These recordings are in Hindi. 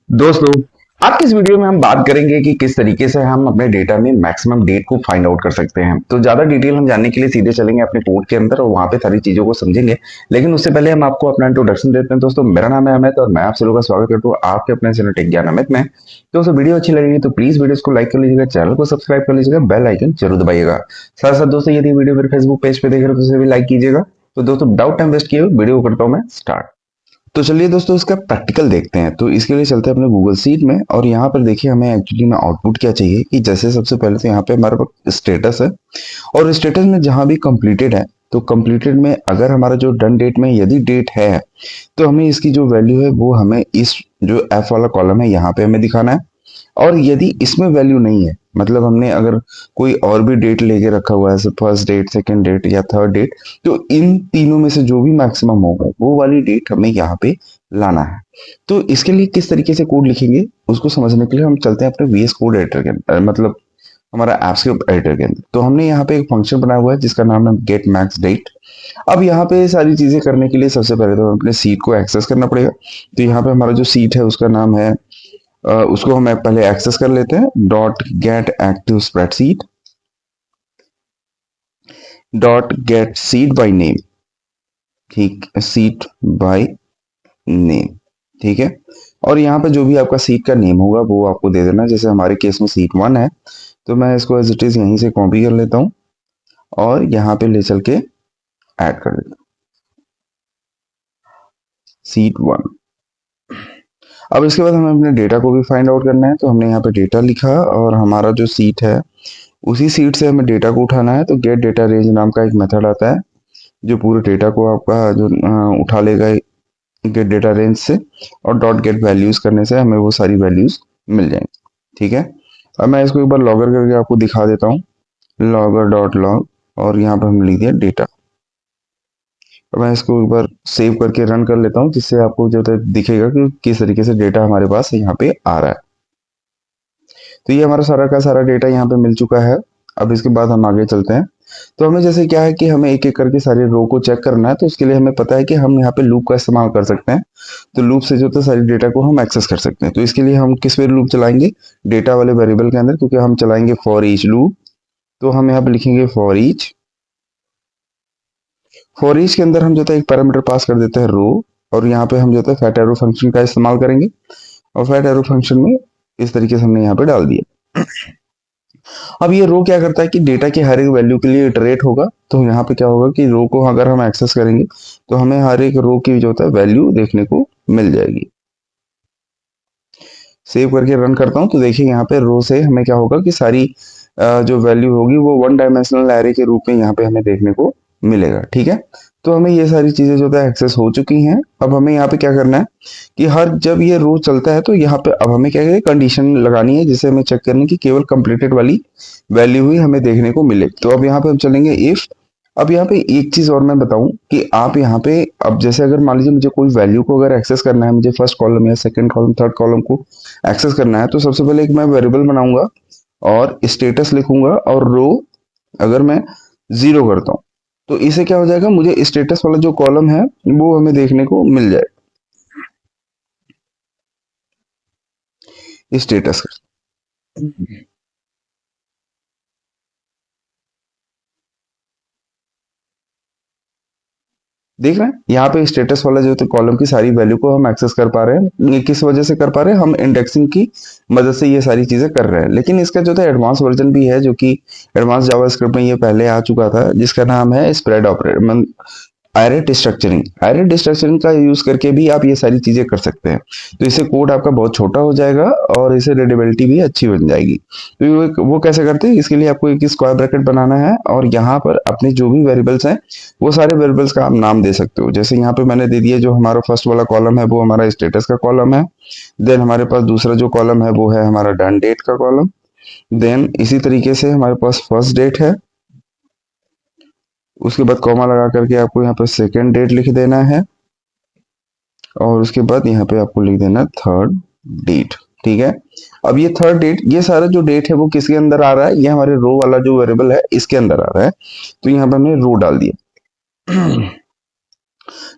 दोस्तों, आज की इस वीडियो में हम बात करेंगे कि किस तरीके से हम अपने डेटा में मैक्सिमम डेट को फाइंड आउट कर सकते हैं। तो ज्यादा डिटेल हम जानने के लिए सीधे चलेंगे अपने कोड के अंदर और वहां पे सारी चीजों को समझेंगे। लेकिन उससे पहले हम आपको अपना इंट्रोडक्शन देते हैं। दोस्तों, मेरा नाम है अमित और मैं आप सभी का स्वागत करता हूँ आपके अपने चैनल टेक ज्ञान अमित में। दोस्तों, वीडियो अच्छी लगेगी तो प्लीज वीडियो को लाइक कर लीजिएगा, चैनल को सब्सक्राइब कर लीजिएगा, बेल आइकन जरूर दबाइएगा। साथ साथ दोस्तों, यदि वीडियो मेरे फेसबुक पेज पे देख रहे हो तो उसे भी लाइक कीजिएगा। तो दोस्तों, विदाउट टाइम वेस्ट किए हुए वीडियो को करता हूँ मैं स्टार्ट। तो चलिए दोस्तों, इसका प्रैक्टिकल देखते हैं। तो इसके लिए चलते हैं अपने गूगल सीट में और यहाँ पर देखिए हमें एक्चुअली में आउटपुट क्या चाहिए कि जैसे सबसे पहले तो यहाँ पे हमारे पास स्टेटस है और स्टेटस में जहां भी कंप्लीटेड है तो कंप्लीटेड में अगर हमारा जो डन डेट में यदि डेट है तो हमें इसकी जो वैल्यू है वो हमें इस जो एफ वाला कॉलम है यहाँ पे हमें दिखाना है। और यदि इसमें वैल्यू नहीं है, मतलब हमने अगर कोई और भी डेट लेके रखा हुआ है, फर्स्ट डेट, सेकंड डेट या थर्ड डेट, तो इन तीनों में से जो भी मैक्सिमम होगा वो वाली डेट हमें यहाँ पे लाना है। तो इसके लिए किस तरीके से कोड लिखेंगे उसको समझने के लिए हम चलते हैं अपने वीएस कोड एडिटर के अंदर, मतलब हमारा एप्स के एडिटर के अंदर। तो हमने यहाँ पे एक फंक्शन बनाया हुआ है जिसका नाम है गेट मैक्स डेट। अब यहाँ पे सारी चीजें करने के लिए सबसे पहले तो अपने सीट को एक्सेस करना पड़ेगा। तो यहाँ पे हमारा जो सीट है उसका नाम है, उसको हम पहले एक्सेस कर लेते हैं। Dot gate active spreadsheet, dot gate seat by name, ठीक, सीट बाय नेम, ठीक है। और यहाँ पे जो भी आपका सीट का नेम होगा वो आपको दे देना। जैसे हमारे केस में सीट 1 है तो मैं इसको एज इट इज यहीं से कॉपी कर लेता हूँ और यहाँ पे ले चल के ऐड कर देता हूँ सीट 1। अब इसके बाद हमें अपने डेटा को भी फाइंड आउट करना है। तो हमने यहाँ पे डेटा लिखा और हमारा जो सीट है उसी सीट से हमें डेटा को उठाना है। तो गेट डेटा रेंज नाम का एक मेथड आता है जो पूरे डेटा को आपका जो उठा लेगा गेट डेटा रेंज से, और डॉट गेट वैल्यूज करने से हमें वो सारी वैल्यूज मिल जाएंगी, ठीक है। अब मैं इसको एक बार लॉगर करके आपको दिखा देता हूँ। लॉगर डॉट लॉग और यहाँ पर हमने लिख दिया डेटा। अब मैं इसको एक बार सेव करके रन कर लेता हूँ जिससे आपको जो दिखेगा कि किस तरीके से डेटा हमारे पास यहाँ पे आ रहा है। तो ये हमारा सारा का सारा डेटा यहाँ पे मिल चुका है। अब इसके बाद हम आगे चलते हैं। तो हमें जैसे क्या है कि हमें एक एक करके सारे रो को चेक करना है। तो उसके लिए हमें पता है कि हम यहाँ पे लूप का इस्तेमाल कर सकते हैं। तो लूप से जो है सारी डेटा को हम एक्सेस कर सकते हैं। तो इसके लिए हम किस पे लूप चलाएंगे, डेटा वाले वेरिएबल के अंदर, क्योंकि हम चलाएंगे फॉर ईच लूप। तो हम यहाँ पे लिखेंगे फॉर ईच। फॉर ईच के अंदर हम जो है एक पैरामीटर पास कर देते हैं रो, और यहाँ पे हम जो है फैट एरो फंक्शन का इस्तेमाल करेंगे। और फैट एरो फंक्शन में इस तरीके से हमने यहाँ पे डाल दिया। अब ये रो क्या करता है कि डेटा के हर एक वैल्यू के लिए इटरेट होगा। तो यहाँ पे क्या होगा कि रो को अगर हम एक्सेस करेंगे तो हमें हर एक रो की जो होता है वैल्यू देखने को मिल जाएगी। सेव करके रन करता हूँ तो देखिए यहाँ पे रो से हमें क्या होगा कि सारी जो वैल्यू होगी वो वन डायमेंशनल एरे के रूप में यहाँ पे हमें देखने को मिलेगा, ठीक है। तो हमें ये सारी चीजें जो है एक्सेस हो चुकी हैं। अब हमें यहाँ पे क्या करना है कि हर जब ये रो चलता है तो यहाँ पे अब हमें क्या करें, कंडीशन लगानी है जिससे हमें चेक करनी कि केवल कंप्लीटेड वाली वैल्यू ही हमें देखने को मिले। तो अब यहाँ पे हम चलेंगे इफ। अब यहाँ पे एक चीज और मैं बताऊं कि आप यहाँ पे अब जैसे अगर मान लीजिए मुझे कोई वैल्यू को अगर एक्सेस करना है, मुझे फर्स्ट कॉलम या सेकंड कॉलम थर्ड कॉलम को एक्सेस करना है, तो सबसे पहले एक मैं वेरिएबल बनाऊंगा और स्टेटस लिखूंगा, और रो अगर मैं 0 करता हूँ तो इसे क्या हो जाएगा, मुझे स्टेटस वाला जो कॉलम है वो हमें देखने को मिल जाए। स्टेटस देख रहे हैं यहाँ पे स्टेटस वाला जो कॉलम की सारी वैल्यू को हम एक्सेस कर पा रहे हैं। ये किस वजह से कर पा रहे हैं, हम इंडेक्सिंग की मदद से ये सारी चीजें कर रहे हैं। लेकिन इसका जो है एडवांस वर्जन भी है जो कि एडवांस जावास्क्रिप्ट में ये पहले आ चुका था, जिसका नाम है स्प्रेड ऑपरेटर, आयरेट स्ट्रक्चरिंग। आयरेट स्ट्रक्चरिंग का यूज करके भी आप ये सारी चीजें कर सकते हैं। तो इससे कोड आपका बहुत छोटा हो जाएगा और इसे रीडेबिलिटी भी अच्छी बन जाएगी। तो वो कैसे करते हैं, इसके लिए आपको एक स्क्वायर ब्रैकेट बनाना है और यहाँ पर अपने जो भी वेरिएबल्स हैं वो सारे वेरिएबल्स का आप नाम दे सकते हो। जैसे यहाँ पे मैंने दे दिया, जो हमारा फर्स्ट वाला कॉलम है वो हमारा स्टेटस का कॉलम है। देन हमारे पास दूसरा जो कॉलम है वो है हमारा डन डेट का कॉलम। देन इसी तरीके से हमारे पास फर्स्ट डेट है, उसके बाद कॉमा लगा करके आपको यहाँ पे सेकेंड डेट लिख देना है, और उसके बाद यहाँ पे आपको लिख देना थर्ड डेट, ठीक है। अब ये थर्ड डेट, ये सारा जो डेट है वो किसके अंदर आ रहा है, ये हमारे रो वाला जो वेरिएबल है इसके अंदर आ रहा है। तो यहाँ पे हमने रो डाल दिया।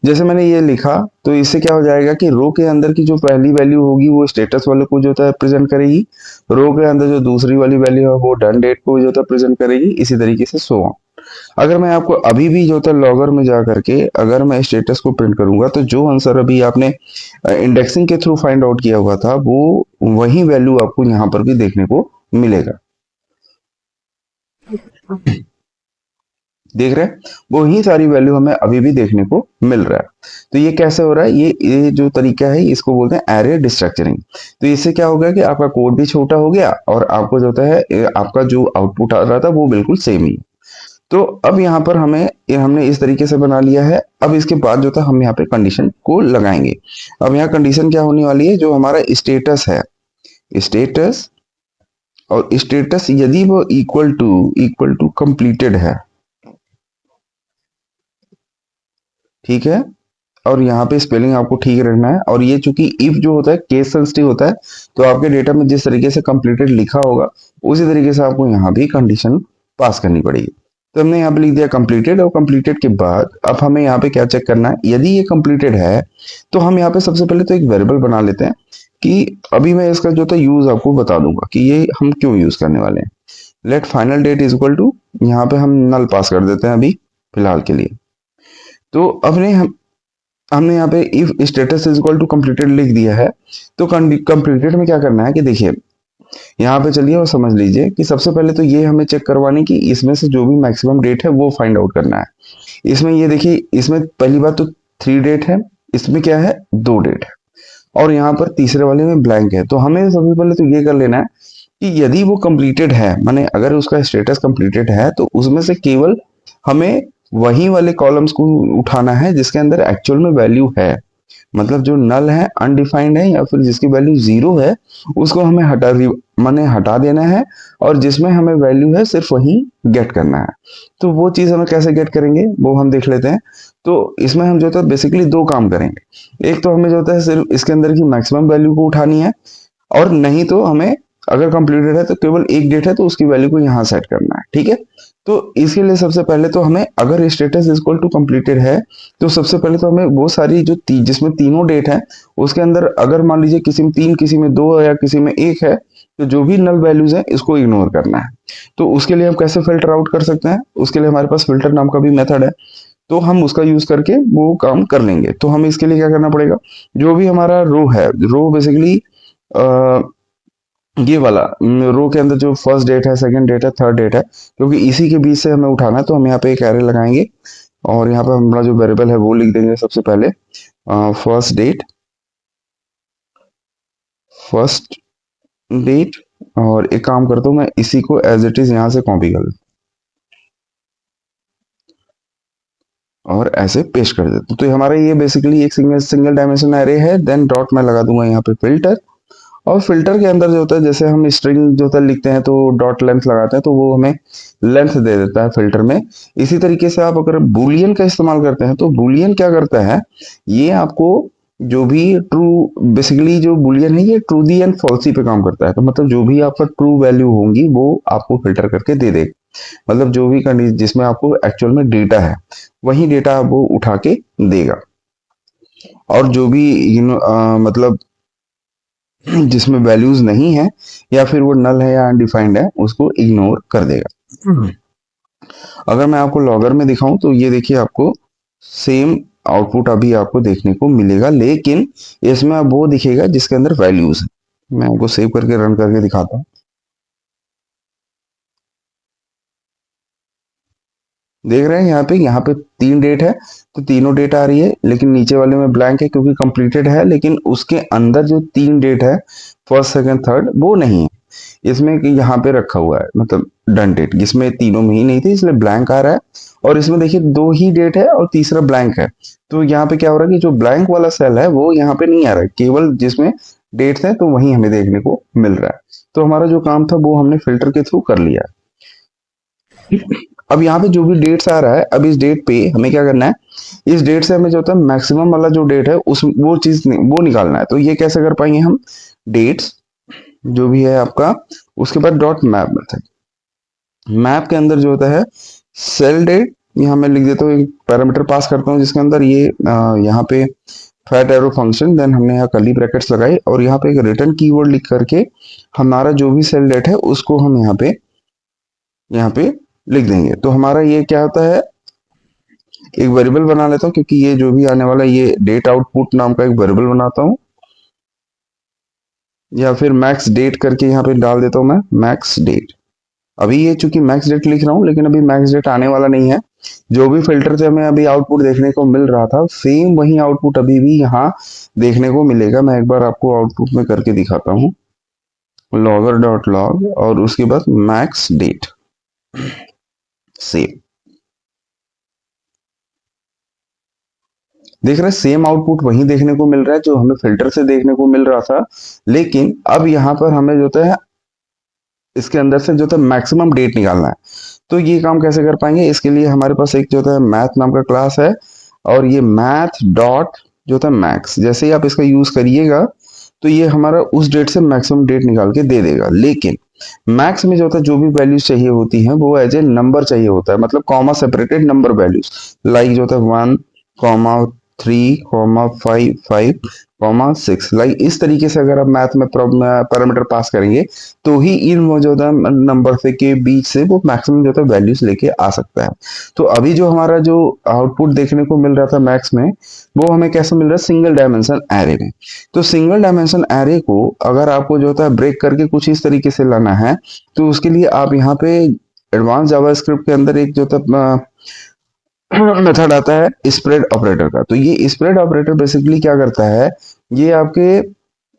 जैसे मैंने ये लिखा, तो इससे क्या हो जाएगा कि रो के अंदर की जो पहली वैल्यू होगी वो स्टेटस वाले को जो है प्रेजेंट करेगी, रो के अंदर जो दूसरी वाली वैल्यू है वो डन डेट को जो है प्रेजेंट करेगी, इसी तरीके से सो ऑन। अगर मैं आपको अभी भी जो है लॉगर में जा करके अगर मैं स्टेटस को प्रिंट करूंगा, तो जो आंसर अभी आपने इंडेक्सिंग के थ्रू फाइंड आउट किया हुआ था, वो वही वैल्यू आपको यहाँ पर भी देखने को मिलेगा। देख रहे हैं, वो ही सारी वैल्यू हमें अभी भी देखने को मिल रहा है। तो ये कैसे हो रहा है, ये जो तरीका है इसको बोलते हैं एरे डिस्ट्रक्चरिंग। तो इससे क्या होगा कि आपका कोड भी छोटा हो गया और आपको जो होता है आपका जो आउटपुट आ रहा था वो बिल्कुल सेम ही। तो अब यहाँ पर हमने इस तरीके से बना लिया है। अब इसके बाद जो था हम यहाँ पे कंडीशन को लगाएंगे। अब यहाँ कंडीशन क्या होने वाली है, जो हमारा स्टेटस है, स्टेटस, और स्टेटस यदि वो इक्वल टू कंप्लीटेड है, ठीक है, और यहाँ पे स्पेलिंग आपको ठीक रखना है। और ये चूंकि इफ जो होता है केस सेंसिटिव होता है, तो आपके डेटा में जिस तरीके से कंप्लीटेड लिखा होगा उसी तरीके से आपको यहाँ भी कंडीशन पास करनी पड़ेगी। तो हमने यहाँ पे लिख दिया कंप्लीटेड, और कंप्लीटेड के बाद अब हमें यहाँ पे क्या चेक करना है, यदि ये कंप्लीटेड है तो हम यहाँ पे सबसे पहले तो एक वेरिएबल बना लेते हैं कि अभी मैं इसका जो था यूज आपको बता दूंगा कि ये हम क्यों यूज करने वाले हैं। Let final date is equal to, यहाँ पे हम नल पास कर देते हैं अभी फिलहाल के लिए। तो हमने यहाँ पे if status is equal to completed लिख दिया है। तो कंप्लीटेड में क्या करना है कि देखिए यहाँ पे चलिए और समझ लीजिए कि सबसे पहले तो ये हमें चेक करवानी कि इसमें से जो भी मैक्सिमम डेट है वो फाइंड आउट करना है। इसमें ये देखिए, इसमें पहली बात तो 3 डेट है, इसमें क्या है 2 डेट है, और यहाँ पर तीसरे वाले में ब्लैंक है। तो हमें सबसे पहले तो ये कर लेना है कि यदि वो कंप्लीटेड है, माने अगर उसका स्टेटस कंप्लीटेड है, तो उसमें से केवल हमें वही वाले कॉलम्स को उठाना है जिसके अंदर एक्चुअल में वैल्यू है। मतलब जो नल है, अनडिफाइंड है, या फिर जिसकी वैल्यू 0 है, उसको हमें माने हटा देना है, और जिसमें हमें वैल्यू है सिर्फ वही गेट करना है। तो वो चीज हमें कैसे गेट करेंगे वो हम देख लेते हैं। तो इसमें हम जो है बेसिकली 2 काम करेंगे। एक तो हमें जो है सिर्फ इसके अंदर की मैक्सिमम वैल्यू को उठानी है, और नहीं तो हमें, अगर कंप्लीटेड है तो केवल एक डेट है तो उसकी वैल्यू को यहाँ सेट करना है, ठीक है। तो इसके लिए सबसे पहले तो हमें, अगर स्टेटस इक्वल टू कंप्लीटेड है, तो सबसे पहले तो हमें वो सारी जो जिसमें तीनों डेट है उसके अंदर, अगर मान लीजिए किसी में 3, किसी में 2 या किसी में 1 है, तो जो भी नल वैल्यूज है इसको इग्नोर करना है। तो उसके लिए हम कैसे फिल्टर आउट कर सकते हैं, उसके लिए हमारे पास फिल्टर नाम का भी मेथड है, तो हम उसका यूज करके वो काम कर लेंगे। तो हमें इसके लिए क्या करना पड़ेगा, जो भी हमारा रो है, रो बेसिकली ये वाला रो के अंदर जो फर्स्ट डेट है, सेकंड डेट है, थर्ड डेट है, क्योंकि इसी के बीच से हमें उठाना है, तो हम यहाँ पे एक एरे लगाएंगे और यहाँ पे हमारा जो वेरिएबल है वो लिख देंगे सबसे पहले फर्स्ट डेट, फर्स्ट डेट। और एक काम करता हूँ, मैं इसी को एज इट इज यहाँ से कॉपी कर लेता हूँ और ऐसे पेस्ट कर देता हूँ। तो हमारा ये बेसिकली एक सिंगल डायमेंशन एरे है। देन डॉट मैं लगा दूंगा यहाँ पे फिल्टर, और फिल्टर के अंदर जो होता है, जैसे हम स्ट्रिंग जो होता है लिखते हैं तो डॉट लेंथ लगाते हैं, तो वो हमें लेंथ दे देता है फिल्टर में। इसी तरीके से आप अगर बुलियन का इस्तेमाल करते हैं, तो बुलियन क्या करता है, ये आपको जो भी ट्रू, बेसिकली जो बुलियन है ये ट्रू दी एंड फॉल्सी पे काम करता है। तो मतलब जो भी आपका ट्रू वैल्यू होंगी वो आपको फिल्टर करके दे देगा। मतलब जो भी कंडीशन जिसमें आपको एक्चुअल में डेटा है वही डेटा वो उठा के देगा, और जो भी मतलब जिसमें वैल्यूज नहीं है या फिर वो नल है या अनडिफाइंड है उसको इग्नोर कर देगा। अगर मैं आपको लॉगर में दिखाऊं तो ये देखिए आपको सेम आउटपुट अभी आपको देखने को मिलेगा, लेकिन इसमें अब वो दिखेगा जिसके अंदर वैल्यूज है। मैं आपको सेव करके रन करके दिखाता हूँ। देख रहे हैं यहाँ पे 3 डेट है, तो तीनों डेट आ रही है, लेकिन नीचे वाले में ब्लैंक है क्योंकि कंप्लीटेड है, लेकिन उसके अंदर जो 3 डेट है, फर्स्ट सेकंड थर्ड, वो नहीं है इसमें कि यहाँ पे रखा हुआ है, मतलब डन डेट जिसमें तीनों में ही नहीं थी, इसलिए ब्लैंक आ रहा है। और इसमें देखिए 2 ही डेट है और तीसरा ब्लैंक है। तो यहाँ पे क्या हो रहा है कि जो ब्लैंक वाला सेल है वो यहाँ पे नहीं आ रहा है, केवल जिसमें डेट्स है तो वही हमें देखने को मिल रहा है। तो हमारा जो काम था वो हमने फिल्टर के थ्रू कर लिया। अब यहाँ पे जो भी डेट्स आ रहा है, अब इस डेट पे हमें क्या करना है, इस डेट से हमें जो होता है मैक्सिमम वाला जो डेट है उस वो चीज वो निकालना है। तो ये कैसे कर पाएंगे हम, डेट्स जो भी है आपका, उसके बाद डॉट मैप मेथड, मैप के अंदर जो होता है सेल डेट यहाँ मैं लिख देता हूँ, एक पैरामीटर पास करता हूँ जिसके अंदर ये यहाँ पे फैट एरो फंक्शन, देन हमने यहाँ कर्ली ब्रैकेट्स लगाई और यहाँ पे एक रिटर्न कीवर्ड लिख करके हमारा जो भी सेल डेट है उसको हम यहाँ पे लिख देंगे। तो हमारा ये क्या होता है, एक वेरिएबल बना लेता हूँ, क्योंकि ये जो भी आने वाला ये डेट आउटपुट नाम का एक वेरिएबल बनाता हूँ, या फिर मैक्स डेट करके यहाँ पे डाल देता हूँ मैं मैक्स डेट। अभी ये चूंकि मैक्स डेट लिख रहा हूँ, लेकिन अभी मैक्स डेट आने वाला नहीं है। जो भी फिल्टर से हमें अभी आउटपुट देखने को मिल रहा था, सेम वही आउटपुट अभी भी यहाँ देखने को मिलेगा। मैं एक बार आपको आउटपुट में करके दिखाता हूँ, लॉगर डॉट लॉग और उसके बाद मैक्स डेट सेव। देख रहे हैं, सेम आउटपुट वही देखने को मिल रहा है जो हमें फिल्टर से देखने को मिल रहा था, लेकिन अब यहाँ पर हमें जो है इसके अंदर से जो है मैक्सिमम डेट निकालना है। तो ये काम कैसे कर पाएंगे, इसके लिए हमारे पास एक जो है मैथ नाम का क्लास है, और ये मैथ डॉट जो था मैक्स, जैसे ही आप इसका यूज करिएगा तो ये हमारा उस डेट से मैक्सिमम डेट निकाल के दे देगा। लेकिन मैक्स में जो होता है, जो भी वैल्यूज चाहिए होती हैं वो एज ए नंबर चाहिए होता है, मतलब comma separated number values, like जो होता है 1,3,5,5,5,6, लाइक इस तरीके से अगर आप मैथ में पैरामीटर पास करेंगे तो ही इन मौजूदा नंबर से के बीच से वो मैक्सिमम जो है वैल्यूज लेके आ सकता है। तो अभी जो हमारा जो आउटपुट देखने को मिल रहा था मैक्स में, वो हमें कैसे मिल रहा है, सिंगल डायमेंशन एरे में। तो सिंगल डायमेंशन एरे को अगर आपको जो होता है ब्रेक करके कुछ इस तरीके से लाना है, तो उसके लिए आप यहाँ पे एडवांस जावास्क्रिप्ट के अंदर एक जो मेथड आता है स्प्रेड ऑपरेटर का। तो ये स्प्रेड ऑपरेटर बेसिकली क्या करता है, ये आपके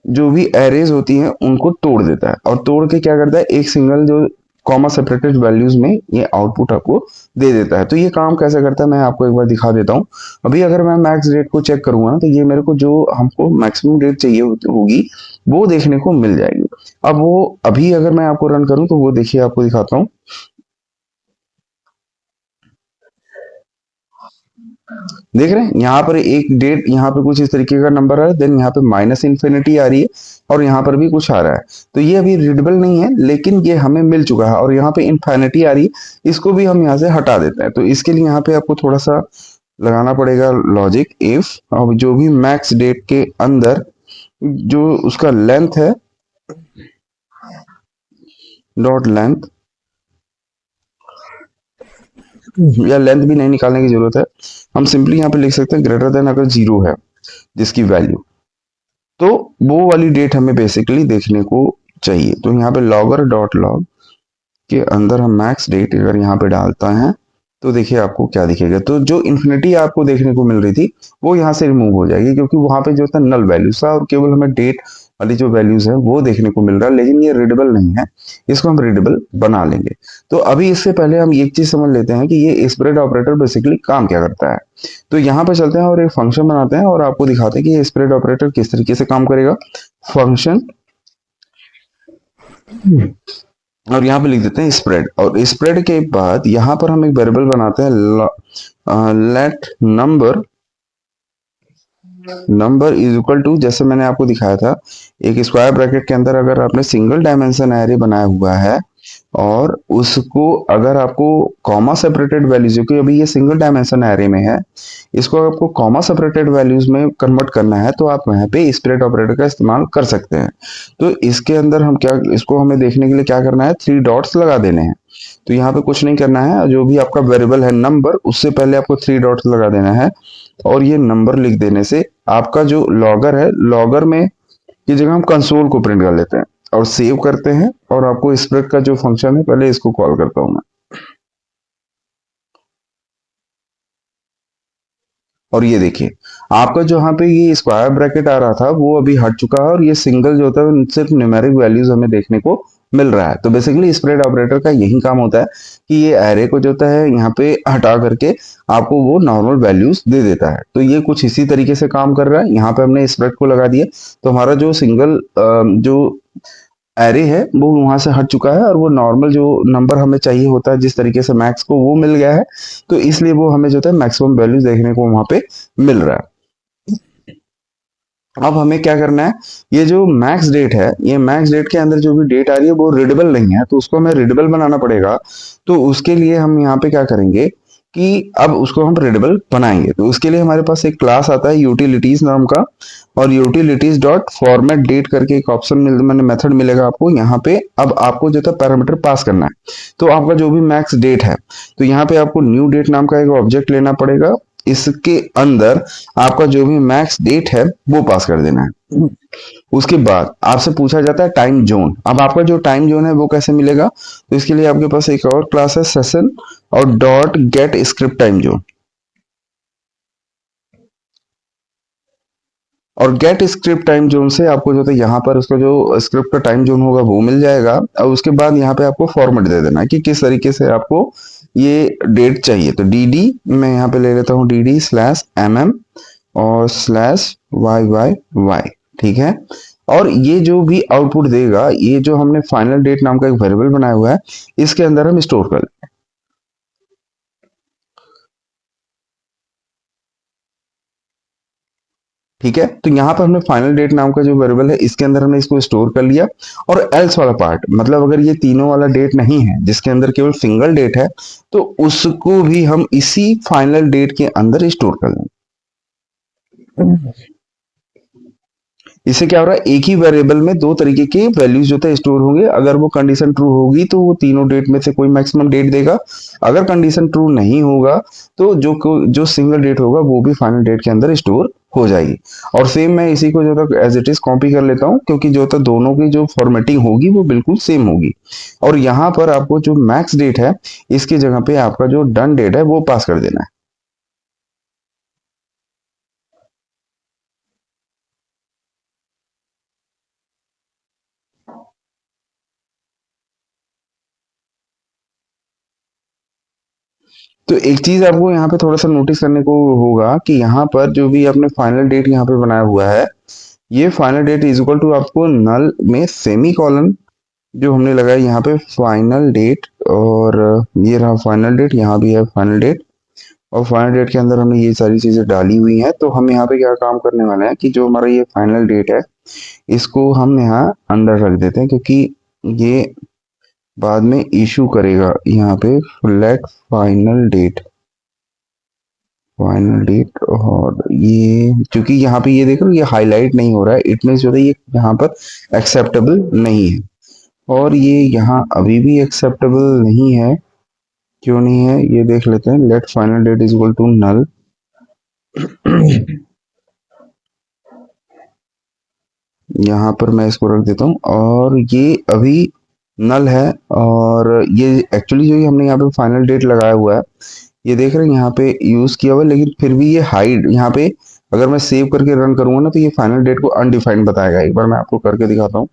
जो भी एरेज होती हैं उनको तोड़ देता है, और तोड़ के क्या करता है, एक सिंगल जो कॉमा सेपरेटेड वैल्यूज में ये आउटपुट आपको दे देता है। तो ये काम कैसे करता है मैं आपको एक बार दिखा देता हूँ। अभी अगर मैं मैक्स डेट को चेक करूंगा तो ये मेरे को जो हमको मैक्सिमम डेट चाहिए होगी वो देखने को मिल जाएगी। अब वो अभी अगर मैं आपको रन करूं तो वो देखिए आपको दिखाता हूँ। देख रहे हैं यहाँ पर एक डेट, यहाँ पे कुछ इस तरीके का नंबर है, देन यहाँ पे माइनस इन्फिनिटी आ रही है, और यहाँ पर भी कुछ आ रहा है। तो ये अभी रीडेबल नहीं है, लेकिन ये हमें मिल चुका है, और यहाँ पे इन्फिनिटी आ रही है, इसको भी हम यहाँ से हटा देते हैं। तो इसके लिए यहाँ पे आपको थोड़ा सा लगाना पड़ेगा लॉजिक इफ, अब जो भी मैक्स डेट के अंदर जो उसका लेंथ है, डॉट लेंथ, या लेंथ भी नहीं निकालने की जरूरत है, हम सिंपली यहाँ पे लिख सकते हैं ग्रेटर देन अगर 0 है जिसकी वैल्यू, तो वो वाली डेट हमें बेसिकली देखने को चाहिए। तो यहाँ पे लॉगर डॉट लॉग के अंदर हम मैक्स डेट अगर यहाँ पे डालता है तो देखिए आपको क्या दिखेगा। तो जो इन्फिनिटी आपको देखने को मिल रही थी वो यहाँ से रिमूव हो जाएगी, क्योंकि वहां पे जो था नल वैल्यूज था और केवल हमें डेट वाली जो वैल्यूज है वो देखने को मिल रहा है, लेकिन ये रीडेबल नहीं है, इसको हम रीडेबल बना लेंगे। तो अभी इससे पहले हम एक चीज समझ लेते हैं कि ये स्प्रेड ऑपरेटर बेसिकली काम क्या करता है। तो यहाँ पे चलते हैं और एक फंक्शन बनाते हैं और आपको दिखाते हैं कि ये स्प्रेड ऑपरेटर किस तरीके से काम करेगा। फंक्शन, और यहाँ पे लिख देते हैं स्प्रेड, और स्प्रेड के बाद यहाँ पर हम एक वेरिएबल बनाते हैं let number is equal to, जैसे मैंने आपको दिखाया था, एक स्क्वायर ब्रैकेट के अंदर अगर आपने सिंगल डायमेंशन एरे बनाया हुआ है और उसको अगर आपको कॉमा सेपरेटेड वैल्यूज, क्योंकि अभी ये सिंगल डायमेंशन एरे में है, इसको आपको कॉमा सेपरेटेड वैल्यूज में कन्वर्ट करना है, तो आप यहाँ पे स्प्रेड ऑपरेटर का इस्तेमाल कर सकते हैं। तो इसके अंदर हम क्या, इसको हमें देखने के लिए क्या करना है, 3 डॉट्स लगा देने हैं। तो यहाँ पे कुछ नहीं करना है, जो भी आपका वेरिएबल है नंबर, उससे पहले आपको 3 डॉट्स लगा देना है, और ये नंबर लिख देने से आपका जो लॉगर है, लॉगर में की जगह हम कंसोल को प्रिंट कर लेते हैं और सेव करते हैं। और आपको स्प्रेड का जो फंक्शन है पहले इसको कॉल करता हूं मैं, और ये देखिए आपका जो यहाँ पे ये स्क्वायर ब्रैकेट आ रहा था वो अभी हट चुका है, और ये सिंगल जो होता है सिर्फ न्यूमेरिक वैल्यूज हमें देखने को मिल रहा है। तो बेसिकली स्प्रेड ऑपरेटर का यही काम होता है कि ये एरे को जो होता है यहाँ पे हटा करके आपको वो नॉर्मल वैल्यूज दे देता है। तो ये कुछ इसी तरीके से काम कर रहा है। यहाँ पे हमने स्प्रेड को लगा दिया, तो हमारा जो सिंगल जो एरे है वो वहां से हट चुका है, और वो नॉर्मल जो नंबर हमें चाहिए होता है जिस तरीके से मैक्स को, वो मिल गया है। तो इसलिए वो हमें जो है मैक्सिमम वैल्यूज देखने को वहां पे मिल रहा है। अब हमें क्या करना है, ये जो मैक्स डेट है, ये मैक्स डेट के अंदर जो भी डेट आ रही है वो रीडेबल नहीं है, तो उसको हमें रीडेबल बनाना पड़ेगा। तो उसके लिए हम यहाँ पे क्या करेंगे, कि अब उसको हम रीडेबल बनाएंगे। तो उसके लिए हमारे पास एक क्लास आता है यूटिलिटीज नाम का, और यूटिलिटीज डॉट फॉर्मेट डेट करके एक ऑप्शन मैंने मेथड मिलेगा आपको यहाँ पे। अब आपको जो है पैरामीटर पास करना है, तो आपका जो भी मैक्स डेट है, तो यहाँ पे आपको न्यू डेट नाम का एक ऑब्जेक्ट लेना पड़ेगा। इसके अंदर आपका जो भी मैक्स डेट है वो पास कर देना है। उसके बाद आपसे पूछा जाता है टाइम जोन। अब आपका जो टाइम जोन है वो कैसे मिलेगा, तो इसके लिए आपके पास एक और क्लास है सेशन और dot gate script time zone. और गेट स्क्रिप्ट टाइम जोन से आपको जो है यहाँ पर उसका जो स्क्रिप्ट का टाइम जोन होगा वो मिल जाएगा। और उसके बाद यहाँ पे आपको फॉर्मेट दे देना है कि किस तरीके से आपको ये डेट चाहिए। तो डी डी मैं यहाँ पे ले लेता हूँ, D D slash M M और स्लैश वाई वाई वाई, ठीक है। और ये जो भी आउटपुट देगा, ये जो हमने फाइनल डेट नाम का एक वेरिएबल बनाया हुआ है, इसके अंदर हम स्टोर कर, ठीक है। तो यहाँ पर हमने फाइनल डेट नाम का जो वेरिएबल है इसके अंदर हमने इसको स्टोर कर लिया। और एल्स वाला पार्ट, मतलब अगर ये तीनों वाला डेट नहीं है जिसके अंदर केवल सिंगल डेट है, तो उसको भी हम इसी फाइनल डेट के अंदर स्टोर कर लेंगे। इससे क्या हो रहा है, एक ही वेरिएबल में दो तरीके के वैल्यूज जो है स्टोर होंगे। अगर वो कंडीशन ट्रू होगी तो वो तीनों डेट में से कोई मैक्सिमम डेट देगा। अगर कंडीशन ट्रू नहीं होगा तो जो सिंगल डेट होगा वो भी फाइनल डेट के अंदर स्टोर हो जाएगी। और सेम मैं इसी को जो है एज इट इज कॉपी कर लेता हूँ, क्योंकि जो है दोनों की जो फॉर्मेटिंग होगी वो बिल्कुल सेम होगी। और यहाँ पर आपको जो मैक्स डेट है, इसकी जगह पे आपका जो डन डेट है वो पास कर देना है। तो एक चीज आपको यहाँ पे थोड़ा सा नोटिस करने को होगा कि यहाँ पर जो भी आपने फाइनल डेट यहाँ पे बनाया हुआ है, ये final date is equal to आपको नल में सेमी कॉलन जो हमने लगाया यहाँ पे फाइनल डेट। और ये रहा फाइनल डेट, यहाँ भी है फाइनल डेट। और फाइनल डेट के अंदर हमने ये सारी चीजें डाली हुई हैं। तो हम यहाँ पे क्या काम करने वाले हैं कि जो हमारा ये फाइनल डेट है, इसको हम यहाँ अंदर रख देते हैं, क्योंकि ये बाद में इशू करेगा यहाँ पे flat final date, final date. और ये चूंकि यहाँ पे ये देख रहे हो ये हाईलाइट नहीं हो रहा है, इट मीन्स जो है ये यहाँ पर एक्सेप्टेबल नहीं है। और ये यहाँ अभी भी एक्सेप्टेबल नहीं है। क्यों नहीं है ये देख लेते हैं। Let final date is equal to null. यहाँ पर मैं इसको रख देता हूँ, और ये अभी नल है। और ये एक्चुअली जो हमने यहाँ पे फाइनल डेट लगाया हुआ है, ये देख रहे हैं यहाँ पे यूज किया हुआ है, लेकिन फिर भी ये हाइड यहाँ पे अगर मैं सेव करके रन करूंगा ना, तो ये फाइनल डेट को अनडिफाइंड बताएगा। एक बार मैं आपको करके दिखाता हूँ।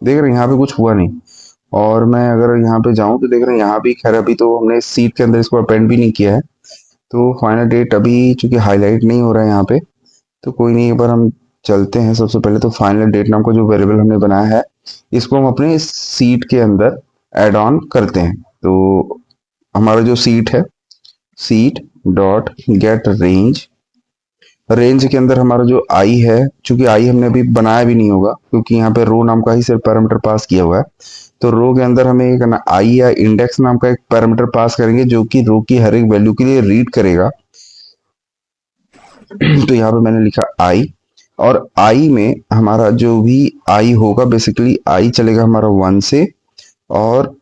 देख रहे हैं यहाँ पे कुछ हुआ नहीं। और मैं अगर यहाँ पे जाऊं तो देख रहे हैं यहाँ भी, खैर अभी तो हमने सीट के अंदर इसको अपेंड भी नहीं किया है। तो फाइनल डेट अभी चूंकि हाईलाइट नहीं हो रहा है यहाँ पे, तो कोई नहीं। एक बार हम चलते हैं। सबसे पहले तो फाइनल डेट नाम का जो वेरिएबल हमने बनाया है, इसको हम अपने सीट के अंदर एड ऑन करते हैं। तो हमारा जो सीट है, seat dot gate range, range के अंदर हमारा जो आई है, चूंकि आई हमने अभी बनाया भी नहीं होगा क्योंकि यहाँ पे रो नाम का ही सिर्फ पैरामीटर पास किया हुआ है। तो रो के अंदर हमें एक ना आई या इंडेक्स नाम का एक पैरामीटर पास करेंगे जो कि रो की हर एक वैल्यू के लिए रीड करेगा। तो यहाँ पे मैंने लिखा आई। और आई में हमारा जो भी आई होगा, बेसिकली आई चलेगा हमारा 1 से। और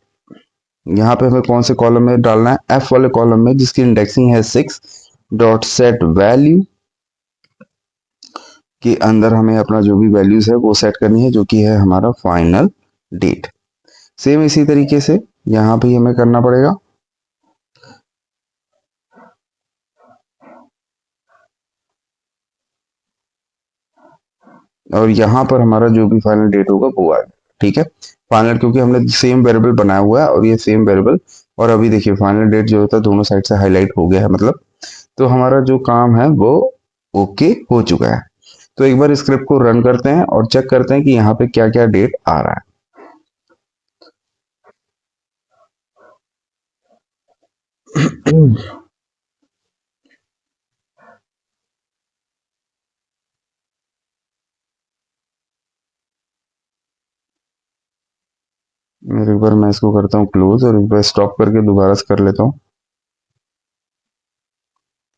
यहाँ पे हमें कौन से कॉलम में डालना है, एफ वाले कॉलम में जिसकी इंडेक्सिंग है 6। डॉट सेट वैल्यू के अंदर हमें अपना जो भी वैल्यूज है वो सेट करनी है, जो कि है हमारा फाइनल डेट। सेम इसी तरीके से यहाँ पे हमें करना पड़ेगा। और यहाँ पर हमारा जो भी फाइनल डेट होगा वो आएगा, ठीक है। फाइनल, क्योंकि हमने सेम वेरिएबल बनाया हुआ है और ये सेम वेरिएबल। और अभी देखिए फाइनल डेट जो होता है दोनों साइड से हाईलाइट हो गया है, मतलब तो हमारा जो काम है वो ओके हो चुका है। तो एक बार स्क्रिप्ट को रन करते हैं और चेक करते हैं कि यहाँ पे क्या क्या डेट आ रहा है। एक बार मैं इसको करता हूँ क्लोज और एक बार स्टॉप करके दोबारा से कर लेता हूँ।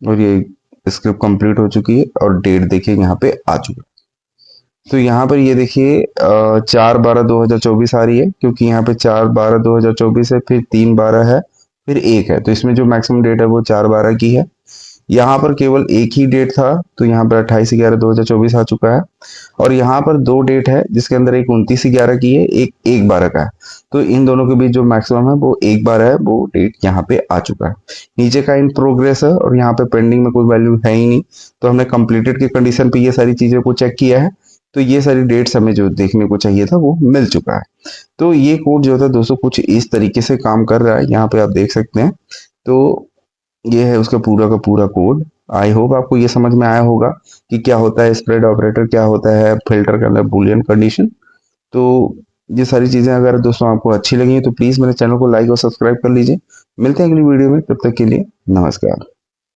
और ये स्क्रिप्ट कंप्लीट हो चुकी है और डेट देखिए यहाँ पे आ चुका है। तो यहाँ पर ये देखिए 4/12/2024 आ रही है, क्योंकि यहाँ पे 4/12/2024 है, फिर 3/12 है, फिर 1 है। तो इसमें जो मैक्सिमम डेट है वो 4/12 की है। यहाँ पर केवल एक ही डेट था, तो यहाँ पर 28/11/2024 आ चुका है। और यहाँ पर दो डेट है जिसके अंदर एक 29/11 की है, एक 1/12 का है। तो इन दोनों के बीच जो मैक्सिमम है वो 1/12 है, वो डेट यहाँ पे आ चुका है। नीचे का इन प्रोग्रेस है और यहाँ पे पेंडिंग में कोई वैल्यू है ही नहीं। तो हमने कंप्लीटेड की कंडीशन पे ये सारी चीजें को चेक किया है। तो ये सारी डेट्स हमें जो देखने को चाहिए था वो मिल चुका है। तो ये कोड जो था दोस्तों कुछ इस तरीके से काम कर रहा है, यहाँ पे आप देख सकते हैं। तो ये है उसका पूरा का पूरा कोड। आई होप आपको ये समझ में आया होगा कि क्या होता है स्प्रेड ऑपरेटर, क्या होता है फिल्टर के अंदर बूलियन कंडीशन। तो ये सारी चीजें अगर दोस्तों आपको अच्छी लगी तो प्लीज मेरे चैनल को लाइक और सब्सक्राइब कर लीजिए। मिलते हैं अगली वीडियो में, तब तक के लिए नमस्कार।